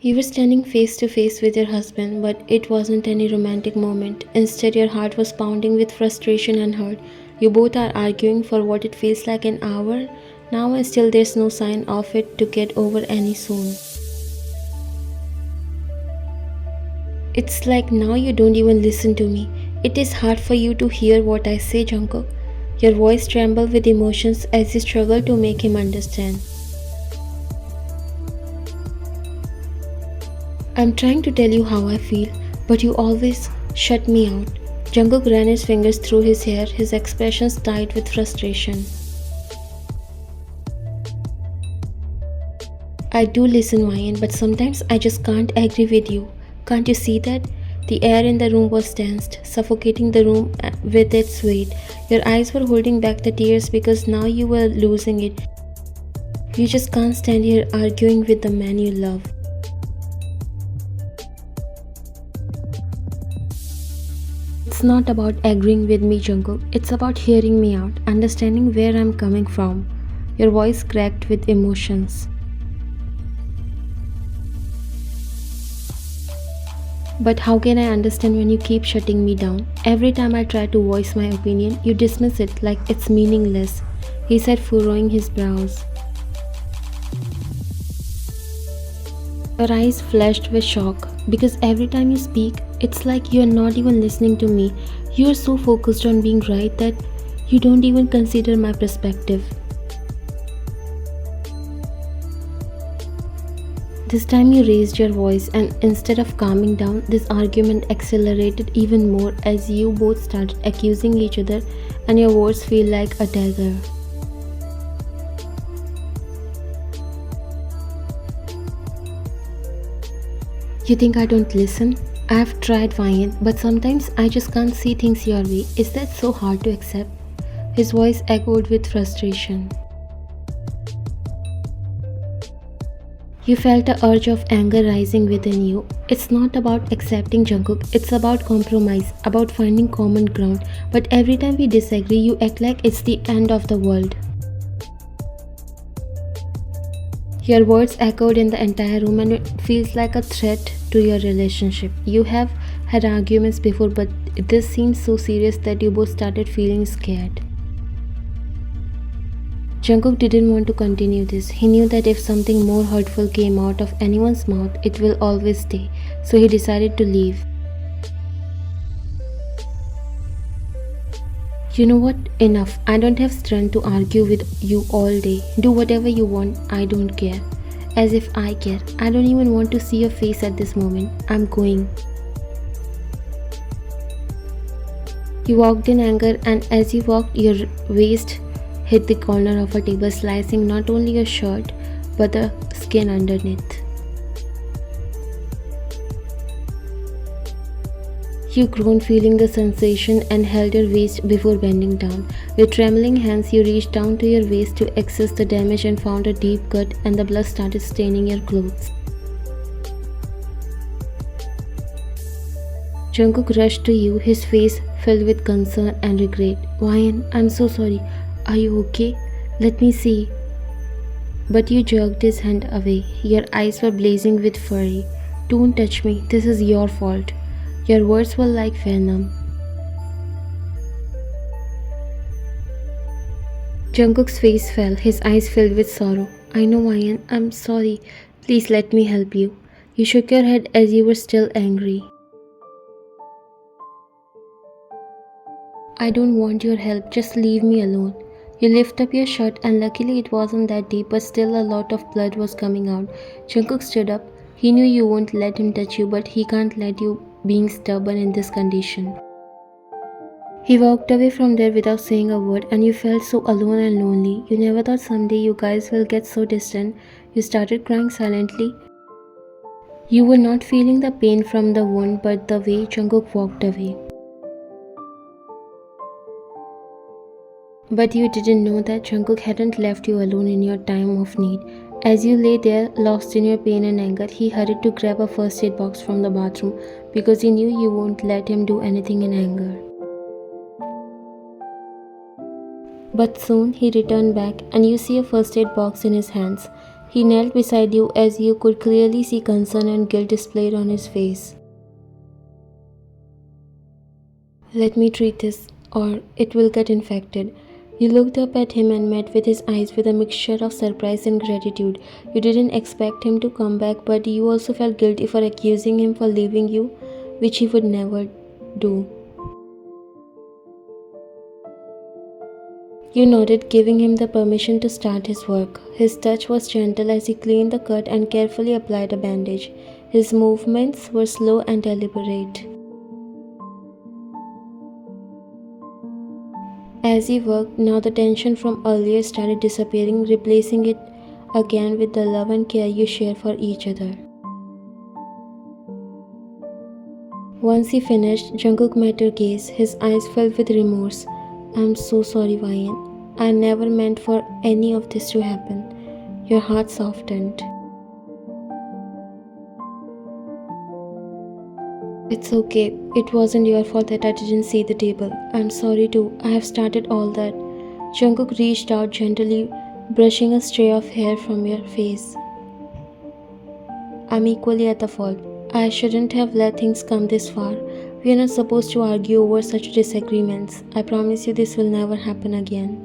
You were standing face to face with your husband, but it wasn't any romantic moment. Instead, your heart was pounding with frustration and hurt. You both are arguing for what it feels like an hour now, and still there's no sign of it to get over any soon. It's like now you don't even listen to me. It is hard for you to hear what I say, Jungkook. Your voice trembles with emotions as you struggle to make him understand. I'm trying to tell you how I feel, but you always shut me out. Jungkook ran his fingers through his hair, his expressions tight with frustration. I do listen, Ryan, but sometimes I just can't agree with you. Can't you see that? The air in the room was tensed, suffocating the room with its weight. Your eyes were holding back the tears because now you were losing it. You just can't stand here arguing with the man you love. It's not about agreeing with me, Jungkook. It's about hearing me out, understanding where I'm coming from. Your voice cracked with emotions. But how can I understand when you keep shutting me down? Every time I try to voice my opinion, you dismiss it like it's meaningless, he said, furrowing his brows. Your eyes flashed with shock because every time you speak, it's like you are not even listening to me. You are so focused on being right that you don't even consider my perspective. This time you raised your voice, and instead of calming down, this argument accelerated even more as you both started accusing each other, and your words feel like a dagger. You think I don't listen? I've tried, Ryan, but sometimes I just can't see things your way. Is that so hard to accept? His voice echoed with frustration. You felt a urge of anger rising within you. It's not about accepting, Jungkook, it's about compromise, about finding common ground. But every time we disagree, you act like it's the end of the world. Your words echoed in the entire room, and it feels like a threat to your relationship. You have had arguments before, but this seems so serious that you both started feeling scared. Jungkook didn't want to continue this. He knew that if something more hurtful came out of anyone's mouth, it will always stay. So he decided to leave. You know what? Enough. I don't have strength to argue with you all day. Do whatever you want. I don't care. As if I care. I don't even want to see your face at this moment. I'm going. You walked in anger, and as you walked, your waist hit the corner of a table, slicing not only your shirt but the skin underneath. You groaned, feeling the sensation, and held your waist before bending down. With trembling hands, you reached down to your waist to access the damage and found a deep cut, and the blood started staining your clothes. Jungkook rushed to you, his face filled with concern and regret. Ryan, I'm so sorry. Are you okay? Let me see. But you jerked his hand away. Your eyes were blazing with fury. Don't touch me. This is your fault. Your words were like venom. Jungkook's face fell, his eyes filled with sorrow. I know, Ryan. I'm sorry. Please let me help you. You shook your head as you were still angry. I don't want your help. Just leave me alone. You lift up your shirt, and luckily it wasn't that deep, but still a lot of blood was coming out. Jungkook stood up. He knew you won't let him touch you, but he can't let you being stubborn in this condition. He walked away from there without saying a word, and you felt so alone and lonely. You never thought someday you guys will get so distant. You started crying silently. You were not feeling the pain from the wound, but the way Jungkook walked away. But you didn't know that Jungkook hadn't left you alone in your time of need. As you lay there, lost in your pain and anger, he hurried to grab a first aid box from the bathroom because he knew you won't let him do anything in anger. But soon he returned back, and you see a first aid box in his hands. He knelt beside you as you could clearly see concern and guilt displayed on his face. Let me treat this, or it will get infected. You looked up at him and met with his eyes with a mixture of surprise and gratitude. You didn't expect him to come back, but you also felt guilty for accusing him for leaving you, which he would never do. You nodded, giving him the permission to start his work. His touch was gentle as he cleaned the cut and carefully applied a bandage. His movements were slow and deliberate. As he worked, now the tension from earlier started disappearing, replacing it again with the love and care you share for each other. Once he finished, Jungkook met your gaze, his eyes filled with remorse. I'm so sorry, Ryan. I never meant for any of this to happen. Your heart softened. It's okay. It wasn't your fault that I didn't see the table. I'm sorry too. I have started all that. Jungkook reached out gently, brushing a stray of hair from your face. I'm equally at the fault. I shouldn't have let things come this far. We are not supposed to argue over such disagreements. I promise you this will never happen again.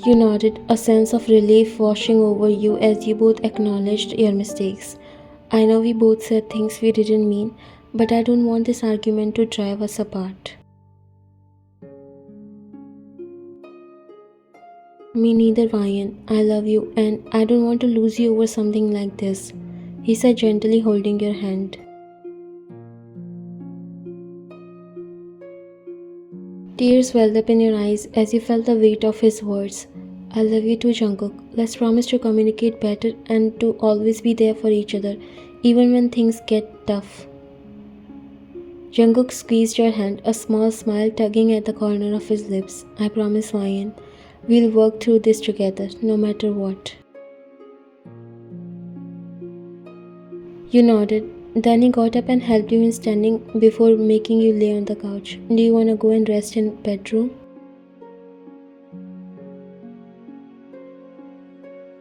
You nodded, a sense of relief washing over you as you both acknowledged your mistakes. I know we both said things we didn't mean, but I don't want this argument to drive us apart. Me neither, Ryan. I love you and I don't want to lose you over something like this, he said, gently holding your hand. Tears welled up in your eyes as you felt the weight of his words. I love you too, Jungkook. Let's promise to communicate better and to always be there for each other, even when things get tough. Jungkook squeezed your hand, a small smile tugging at the corner of his lips. I promise, Ryan. We'll work through this together, no matter what. You nodded. Then he got up and helped you in standing before making you lay on the couch. Do you want to go and rest in bedroom?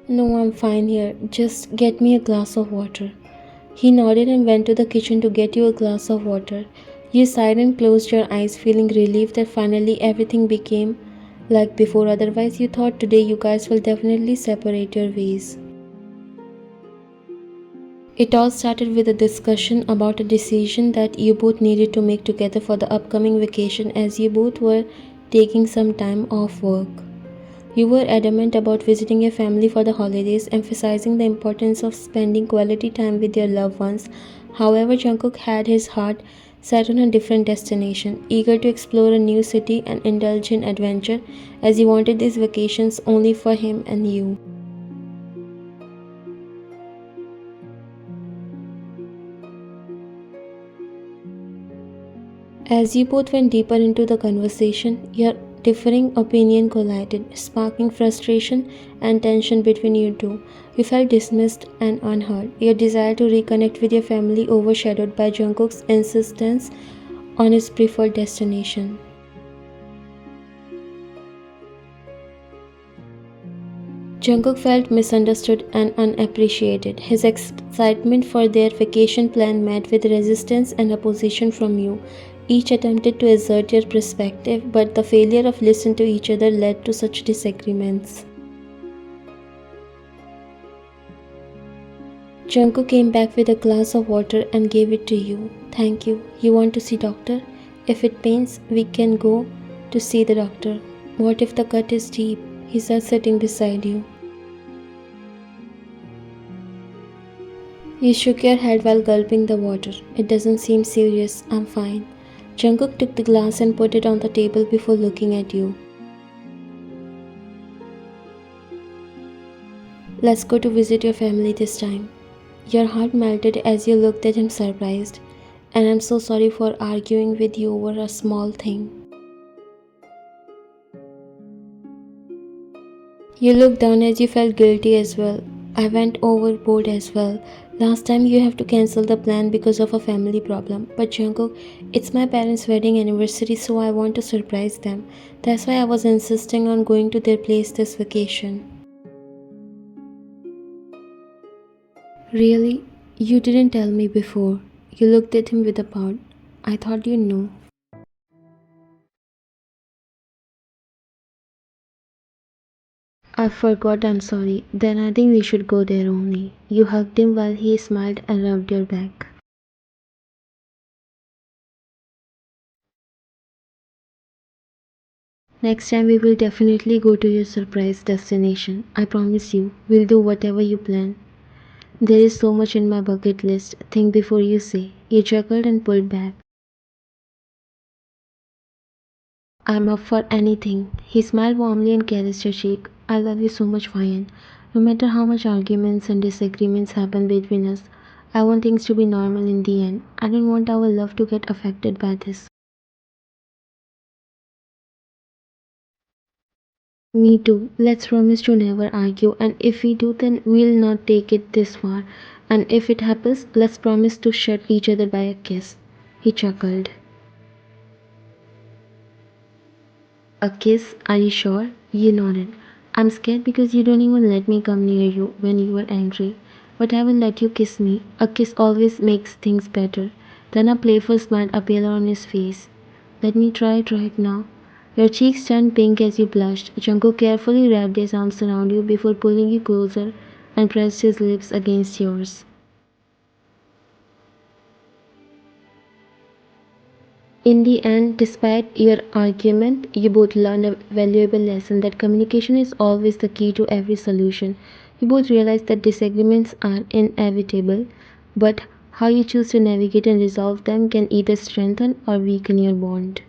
No, I'm fine here. Just get me a glass of water. He nodded and went to the kitchen to get you a glass of water. You sighed and closed your eyes, feeling relieved that finally everything became like before. Otherwise, you thought today you guys will definitely separate your ways. It all started with a discussion about a decision that you both needed to make together for the upcoming vacation, as you both were taking some time off work. You were adamant about visiting your family for the holidays, emphasizing the importance of spending quality time with your loved ones. However, Jungkook had his heart set on a different destination, eager to explore a new city and indulge in adventure, as he wanted these vacations only for him and you. As you both went deeper into the conversation, your differing opinion collided, sparking frustration and tension between you two. You felt dismissed and unheard, your desire to reconnect with your family overshadowed by Jungkook's insistence on his preferred destination. Jungkook felt misunderstood and unappreciated. His excitement for their vacation plan met with resistance and opposition from you. Each attempted to assert their perspective, but the failure of listening to each other led to such disagreements. Jungkook came back with a glass of water and gave it to you. Thank you. You want to see doctor? If it pains, we can go to see the doctor. What if the cut is deep? He said, sitting beside you. You shook your head while gulping the water. It doesn't seem serious. I'm fine. Jungkook took the glass and put it on the table before looking at you. Let's go to visit your family this time. Your heart melted as you looked at him surprised. And I'm so sorry for arguing with you over a small thing. You looked down as you felt guilty as well. I went overboard as well. Last time you have to cancel the plan because of a family problem. But Jungkook, it's my parents' wedding anniversary, so I want to surprise them. That's why I was insisting on going to their place this vacation. Really? You didn't tell me before. You looked at him with a pout. I thought you knew. I forgot, I'm sorry. Then I think we should go there only. You hugged him while he smiled and rubbed your back. Next time we will definitely go to your surprise destination. I promise you, we'll do whatever you plan. There is so much in my bucket list. Think before you say. He chuckled and pulled back. I'm up for anything. He smiled warmly and caressed her cheek. I love you so much, Ryan. No matter how much arguments and disagreements happen between us, I want things to be normal in the end. I don't want our love to get affected by this. Me too. Let's promise to never argue, and if we do, then we'll not take it this far. And if it happens, let's promise to shut each other by a kiss. He chuckled. A kiss? Are you sure? You nodded. I'm scared because you don't even let me come near you when you are angry. But I will let you kiss me. A kiss always makes things better. Then a playful smile appeared on his face. Let me try it right now. Your cheeks turned pink as you blushed. Jungkook carefully wrapped his arms around you before pulling you closer and pressed his lips against yours. In the end, despite your argument, you both learned a valuable lesson that communication is always the key to every solution. You both realized that disagreements are inevitable, but how you choose to navigate and resolve them can either strengthen or weaken your bond.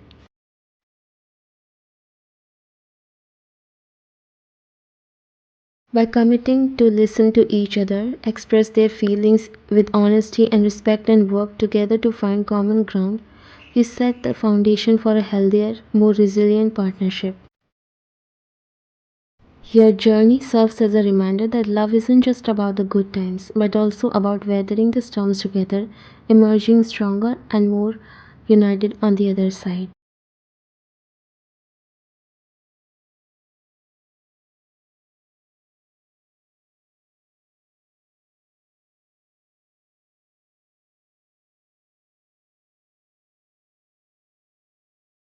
By committing to listen to each other, express their feelings with honesty and respect, and work together to find common ground, you set the foundation for a healthier, more resilient partnership. Your journey serves as a reminder that love isn't just about the good times, but also about weathering the storms together, emerging stronger and more united on the other side.